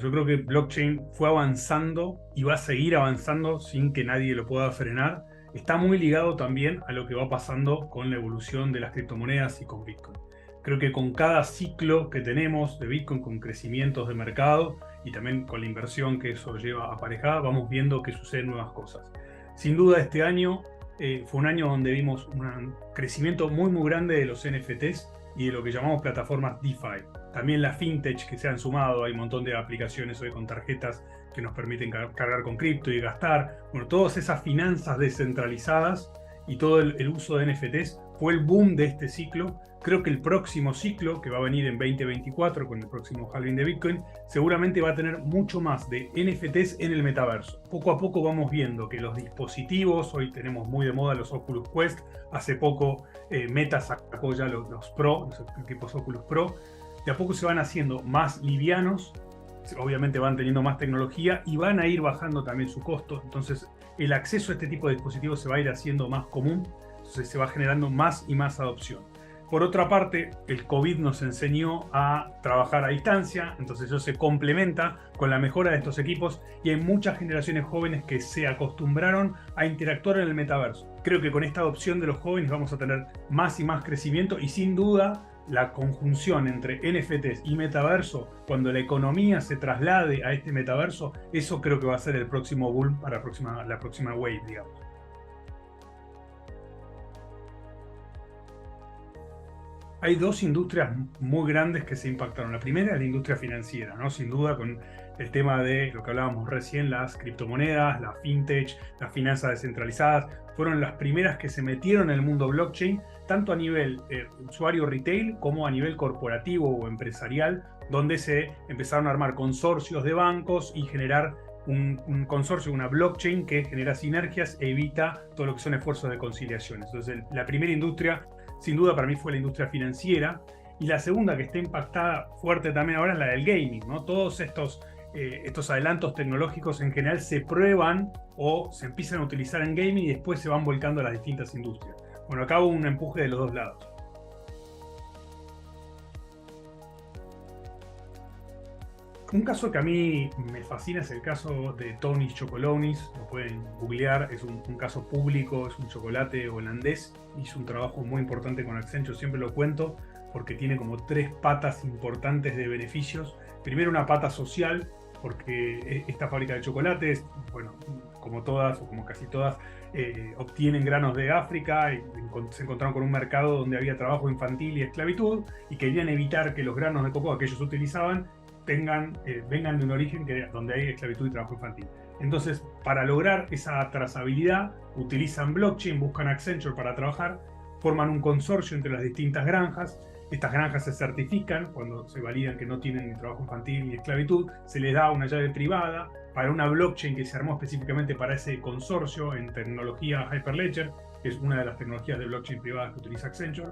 Yo creo que blockchain fue avanzando y va a seguir avanzando sin que nadie lo pueda frenar. Está muy ligado también a lo que va pasando con la evolución de las criptomonedas y con Bitcoin. Creo que con cada ciclo que tenemos de Bitcoin, con crecimientos de mercado y también con la inversión que eso lleva aparejada, vamos viendo que suceden nuevas cosas. Sin duda este año fue un año donde vimos un crecimiento muy grande de los NFTs y de lo que llamamos plataformas DeFi. También las fintech que se han sumado, hay un montón de aplicaciones hoy con tarjetas que nos permiten cargar con cripto y gastar. Bueno, todas esas finanzas descentralizadas y todo el uso de NFTs fue el boom de este ciclo. Creo que el próximo ciclo, que va a venir en 2024 con el próximo halving de Bitcoin, seguramente va a tener mucho más de NFTs en el metaverso. Poco a poco vamos viendo que los dispositivos, hoy tenemos muy de moda los Oculus Quest, hace poco Meta sacó ya los Pro, los equipos Oculus Pro, de a poco se van haciendo más livianos, obviamente van teniendo más tecnología y van a ir bajando también su costo. Entonces el acceso a este tipo de dispositivos se va a ir haciendo más común, entonces se va generando más y más adopción. Por otra parte, el COVID nos enseñó a trabajar a distancia, entonces eso se complementa con la mejora de estos equipos y hay muchas generaciones jóvenes que se acostumbraron a interactuar en el metaverso. Creo que con esta adopción de los jóvenes vamos a tener más y más crecimiento y sin duda la conjunción entre NFTs y metaverso, cuando la economía se traslade a este metaverso, eso creo que va a ser el próximo boom para la próxima wave, digamos. Hay dos industrias muy grandes que se impactaron. La primera es la industria financiera, ¿no? Sin duda, con el tema de lo que hablábamos recién, las criptomonedas, la fintech, las finanzas descentralizadas, fueron las primeras que se metieron en el mundo blockchain, tanto a nivel usuario retail como a nivel corporativo o empresarial, donde se empezaron a armar consorcios de bancos y generar un consorcio, una blockchain que genera sinergias e evita todo lo que son esfuerzos de conciliación. Entonces, la primera industria sin duda para mí fue la industria financiera, y la segunda que está impactada fuerte también ahora es la del gaming, ¿no? Todos estos adelantos tecnológicos en general se prueban o se empiezan a utilizar en gaming y después se van volcando a las distintas industrias. Bueno, acá hubo un empuje de los dos lados. Un caso que a mí me fascina es el caso de Tony's Chocolonis, lo pueden googlear, es un caso público, es un chocolate holandés, hizo un trabajo muy importante con Accenture, siempre lo cuento, porque tiene como tres patas importantes de beneficios. Primero, una pata social, porque esta fábrica de chocolates, bueno, como todas o como casi todas, obtienen granos de África y se encontraron con un mercado donde había trabajo infantil y esclavitud y querían evitar que los granos de cocoa que ellos utilizaban vengan de un origen donde hay esclavitud y trabajo infantil. Entonces, para lograr esa trazabilidad, utilizan blockchain, buscan Accenture para trabajar, forman un consorcio entre las distintas granjas. Estas granjas se certifican cuando se validan que no tienen ni trabajo infantil ni esclavitud, se les da una llave privada para una blockchain que se armó específicamente para ese consorcio en tecnología Hyperledger, que es una de las tecnologías de blockchain privadas que utiliza Accenture.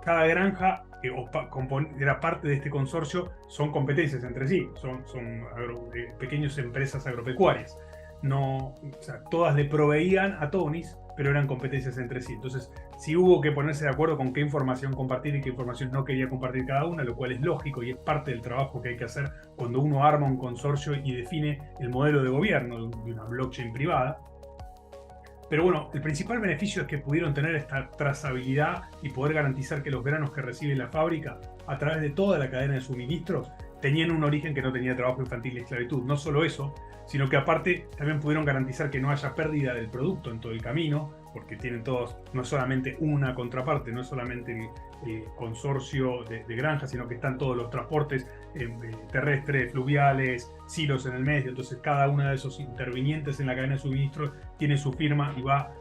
Cada granja era parte de este consorcio, son competencias entre sí, son pequeñas empresas agropecuarias. No, o sea, todas le proveían a Tony's, pero eran competencias entre sí. Entonces, sí hubo que ponerse de acuerdo con qué información compartir y qué información no quería compartir cada una, lo cual es lógico y es parte del trabajo que hay que hacer cuando uno arma un consorcio y define el modelo de gobierno de una blockchain privada. Pero bueno, el principal beneficio es que pudieron tener esta trazabilidad y poder garantizar que los granos que recibe la fábrica a través de toda la cadena de suministros tenían un origen que no tenía trabajo infantil y esclavitud. No solo eso, sino que aparte también pudieron garantizar que no haya pérdida del producto en todo el camino, porque tienen todos, no solamente una contraparte, no es solamente el consorcio de granjas, sino que están todos los transportes terrestres, fluviales, silos en el medio. Entonces cada uno de esos intervinientes en la cadena de suministro tiene su firma y va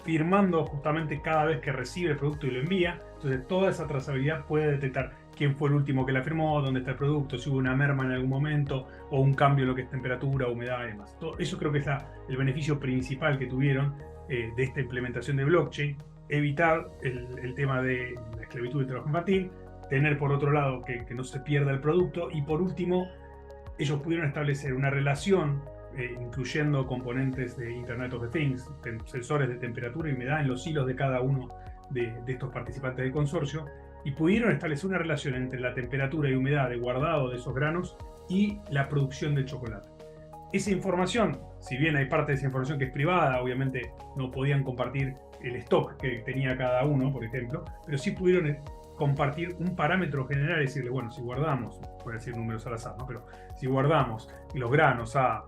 firmando justamente cada vez que recibe el producto y lo envía. Entonces toda esa trazabilidad puede detectar quién fue el último que la firmó, dónde está el producto, si hubo una merma en algún momento o un cambio en lo que es temperatura, humedad y demás. Todo eso creo que es el beneficio principal que tuvieron de esta implementación de blockchain. Evitar el tema de la esclavitud y trabajo infantil, tener por otro lado que no se pierda el producto, y por último ellos pudieron establecer una relación incluyendo componentes de Internet of Things, sensores de temperatura y humedad en los hilos de cada uno de estos participantes del consorcio, y pudieron establecer una relación entre la temperatura y humedad de guardado de esos granos y la producción del chocolate. Esa información, si bien hay parte de esa información que es privada, obviamente no podían compartir el stock que tenía cada uno, por ejemplo, pero sí pudieron compartir un parámetro general, es decirle, bueno, si guardamos, voy a decir números al azar, ¿no? Pero si guardamos los granos a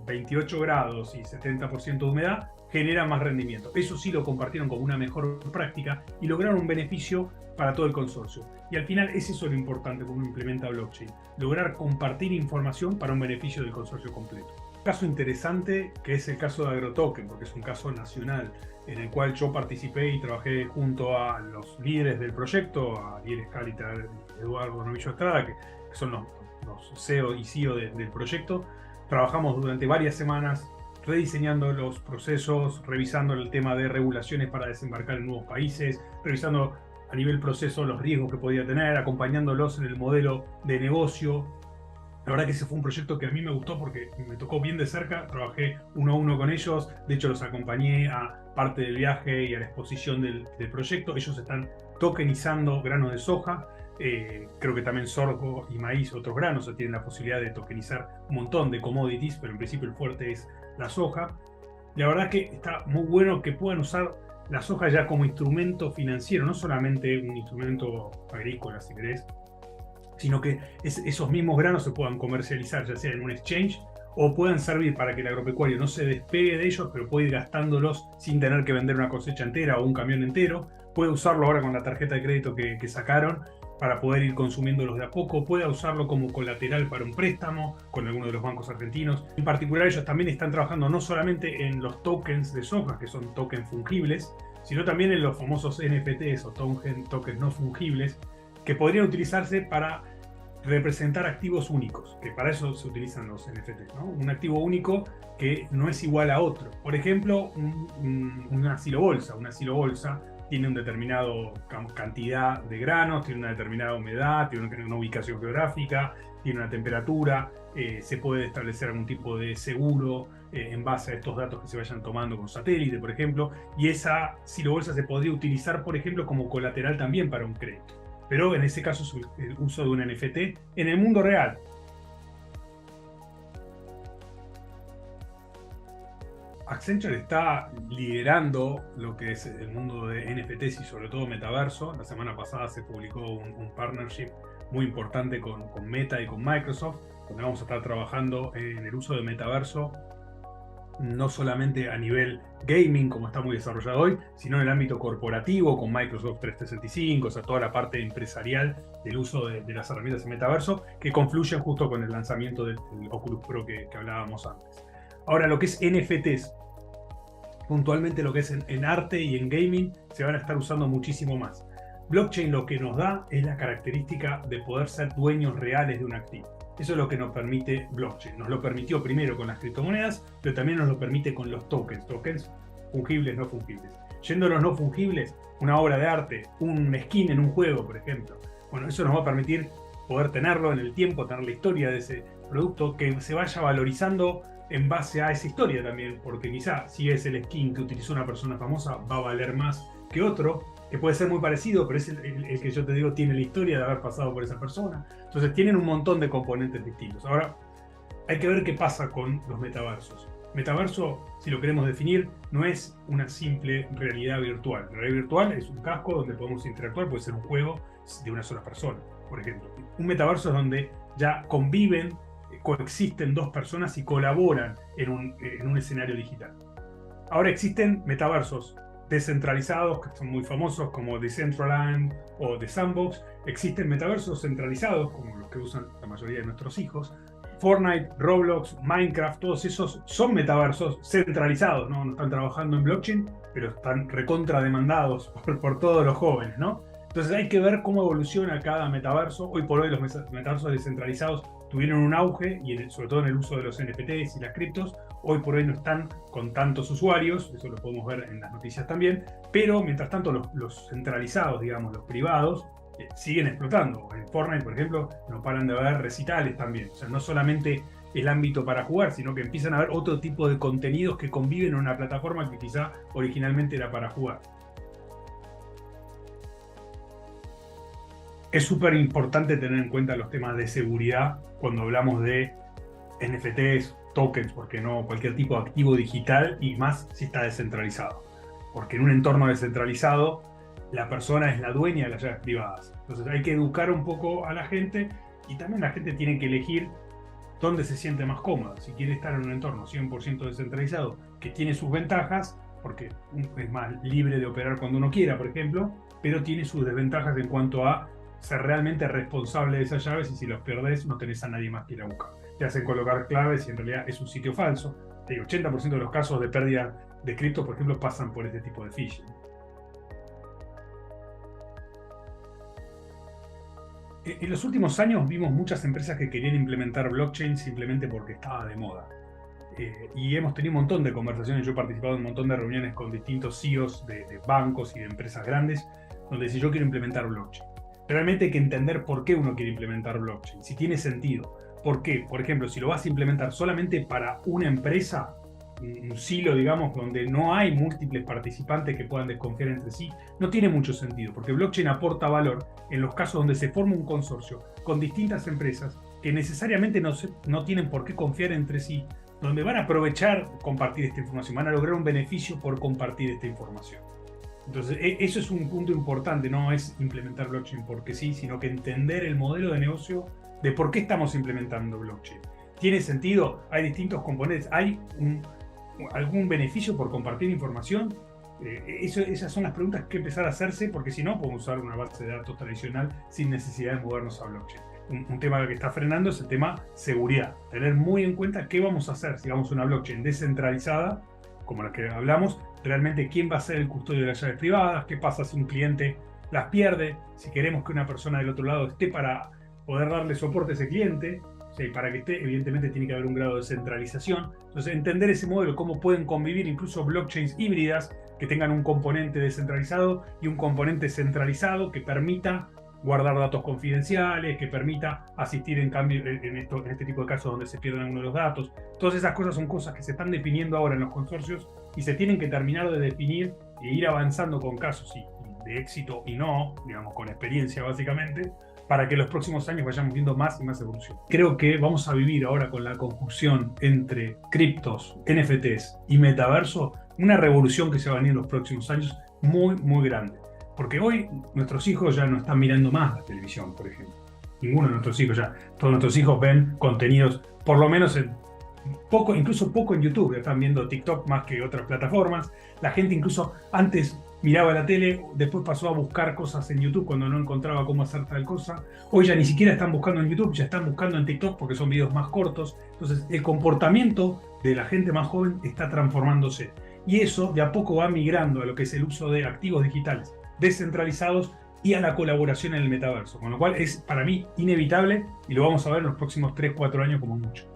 28 grados y 70% de humedad, genera más rendimiento. Eso sí lo compartieron como una mejor práctica y lograron un beneficio para todo el consorcio. Y al final es eso lo importante cuando uno implementa blockchain, lograr compartir información para un beneficio del consorcio completo. Un caso interesante que es el caso de AgroToken, porque es un caso nacional en el cual yo participé y trabajé junto a los líderes del proyecto, a Ariel Escalita y Eduardo Novillo Estrada, que son los CEO y CEO del proyecto. Trabajamos durante varias semanas rediseñando los procesos, revisando el tema de regulaciones para desembarcar en nuevos países, revisando a nivel proceso los riesgos que podía tener, acompañándolos en el modelo de negocio. La verdad que ese fue un proyecto que a mí me gustó porque me tocó bien de cerca, trabajé uno a uno con ellos, de hecho los acompañé a parte del viaje y a la exposición del proyecto. Ellos están tokenizando granos de soja, creo que también sorgo y maíz, otros granos, tienen la posibilidad de tokenizar un montón de commodities, pero en principio el fuerte es la soja. La verdad que está muy bueno que puedan usar la soja ya como instrumento financiero, no solamente un instrumento agrícola, si querés, sino que esos mismos granos se puedan comercializar, ya sea en un exchange, o puedan servir para que el agropecuario no se despegue de ellos, pero puede ir gastándolos sin tener que vender una cosecha entera o un camión entero. Puede usarlo ahora con la tarjeta de crédito que sacaron para poder ir consumiéndolos de a poco. Puede usarlo como colateral para un préstamo con alguno de los bancos argentinos. En particular, ellos también están trabajando no solamente en los tokens de soja, que son tokens fungibles, sino también en los famosos NFTs o tokens no fungibles, que podrían utilizarse para representar activos únicos, que para eso se utilizan los NFTs, ¿no? Un activo único que no es igual a otro. Por ejemplo, una silobolsa. Una silobolsa tiene una determinada cantidad de granos, tiene una determinada humedad, tiene una ubicación geográfica, tiene una temperatura, se puede establecer algún tipo de seguro en base a estos datos que se vayan tomando con satélite, por ejemplo, y esa silobolsa se podría utilizar, por ejemplo, como colateral también para un crédito. Pero en ese caso es el uso de un NFT en el mundo real. Accenture está liderando lo que es el mundo de NFTs y sobre todo metaverso. La semana pasada se publicó un partnership muy importante con Meta y con Microsoft, donde vamos a estar trabajando en el uso de metaverso, no solamente a nivel gaming, como está muy desarrollado hoy, sino en el ámbito corporativo, con Microsoft 365, o sea, toda la parte empresarial del uso de las herramientas de metaverso, que confluyen justo con el lanzamiento del Oculus Pro que hablábamos antes. Ahora, lo que es NFTs, puntualmente lo que es en arte y en gaming, se van a estar usando muchísimo más. Blockchain lo que nos da es la característica de poder ser dueños reales de un activo. Eso es lo que nos permite blockchain. Nos lo permitió primero con las criptomonedas, pero también nos lo permite con los tokens fungibles, no fungibles. Yendo a los no fungibles, una obra de arte, un skin en un juego, por ejemplo. Bueno, eso nos va a permitir poder tenerlo en el tiempo, tener la historia de ese producto, que se vaya valorizando en base a esa historia también, porque quizá si es el skin que utilizó una persona famosa, va a valer más que otro, que puede ser muy parecido, pero es el que yo te digo tiene la historia de haber pasado por esa persona. Entonces tienen un montón de componentes distintos. Ahora, hay que ver qué pasa con los metaversos. Metaverso, si lo queremos definir, no es una simple realidad virtual. La realidad virtual es un casco donde podemos interactuar, puede ser un juego de una sola persona, por ejemplo. Un metaverso es donde ya conviven, coexisten dos personas y colaboran en un escenario digital. Ahora existen metaversos descentralizados, que son muy famosos, como Decentraland o The Sandbox. Existen metaversos centralizados, como los que usan la mayoría de nuestros hijos. Fortnite, Roblox, Minecraft, todos esos son metaversos centralizados, ¿no? No están trabajando en blockchain, pero están recontra demandados por todos los jóvenes, ¿no? Entonces hay que ver cómo evoluciona cada metaverso. Hoy por hoy los metaversos descentralizados tuvieron un auge, y sobre todo en el uso de los NFTs y las criptos. Hoy por hoy no están con tantos usuarios, eso lo podemos ver en las noticias también, pero mientras tanto los centralizados, digamos, los privados, siguen explotando. En Fortnite, por ejemplo, no paran de haber recitales también. O sea, no solamente el ámbito para jugar, sino que empiezan a haber otro tipo de contenidos que conviven en una plataforma que quizá originalmente era para jugar. Es súper importante tener en cuenta los temas de seguridad cuando hablamos de NFTs, tokens, porque no cualquier tipo de activo digital, y más si está descentralizado. Porque en un entorno descentralizado, la persona es la dueña de las llaves privadas. Entonces hay que educar un poco a la gente, y también la gente tiene que elegir dónde se siente más cómoda. Si quiere estar en un entorno 100% descentralizado, que tiene sus ventajas, porque es más libre de operar cuando uno quiera, por ejemplo, pero tiene sus desventajas en cuanto a ser realmente responsable de esas llaves, y si los perdés no tenés a nadie más que ir a buscar. Te hacen colocar claves y en realidad es un sitio falso. El 80% de los casos de pérdida de cripto, por ejemplo, pasan por este tipo de phishing. En los últimos años vimos muchas empresas que querían implementar blockchain simplemente porque estaba de moda. Y hemos tenido un montón de conversaciones. Yo he participado en un montón de reuniones con distintos CEOs de bancos y de empresas grandes, donde dicen: yo quiero implementar blockchain. Realmente hay que entender por qué uno quiere implementar blockchain, si tiene sentido. ¿Por qué? Por ejemplo, si lo vas a implementar solamente para una empresa, un silo, digamos, donde no hay múltiples participantes que puedan desconfiar entre sí, no tiene mucho sentido, porque blockchain aporta valor en los casos donde se forma un consorcio con distintas empresas que necesariamente no tienen por qué confiar entre sí, donde van a aprovechar compartir esta información, van a lograr un beneficio por compartir esta información. Entonces, eso es un punto importante, no es implementar blockchain porque sí, sino que entender el modelo de negocio de por qué estamos implementando blockchain. ¿Tiene sentido? ¿Hay distintos componentes? ¿Hay algún beneficio por compartir información? Esas son las preguntas que hay que empezar a hacerse, porque si no, podemos usar una base de datos tradicional sin necesidad de movernos a blockchain. Un tema que está frenando es el tema seguridad. Tener muy en cuenta qué vamos a hacer si vamos a una blockchain descentralizada, como la que hablamos, realmente quién va a ser el custodio de las llaves privadas, qué pasa si un cliente las pierde, si queremos que una persona del otro lado esté para poder darle soporte a ese cliente. O sea, para que esté, evidentemente tiene que haber un grado de centralización. Entonces, entender ese modelo, cómo pueden convivir incluso blockchains híbridas que tengan un componente descentralizado y un componente centralizado que permita guardar datos confidenciales, que permita asistir en este tipo de casos donde se pierden algunos de los datos. Todas esas cosas son cosas que se están definiendo ahora en los consorcios y se tienen que terminar de definir e ir avanzando con casos de éxito y no, digamos, con experiencia básicamente, para que en los próximos años vayamos viendo más y más evolución. Creo que vamos a vivir ahora, con la conjunción entre criptos, NFTs y metaverso, una revolución que se va a venir en los próximos años muy, muy grande. Porque hoy nuestros hijos ya no están mirando más la televisión, por ejemplo. Ninguno de nuestros hijos ya. Todos nuestros hijos ven contenidos, por lo menos incluso poco en YouTube. Están viendo TikTok más que otras plataformas. La gente incluso antes miraba la tele, después pasó a buscar cosas en YouTube cuando no encontraba cómo hacer tal cosa. Hoy ya ni siquiera están buscando en YouTube, ya están buscando en TikTok porque son videos más cortos. Entonces el comportamiento de la gente más joven está transformándose. Y eso de a poco va migrando a lo que es el uso de activos digitales descentralizados y a la colaboración en el metaverso. Con lo cual es para mí inevitable y lo vamos a ver en los próximos 3-4 años como mucho.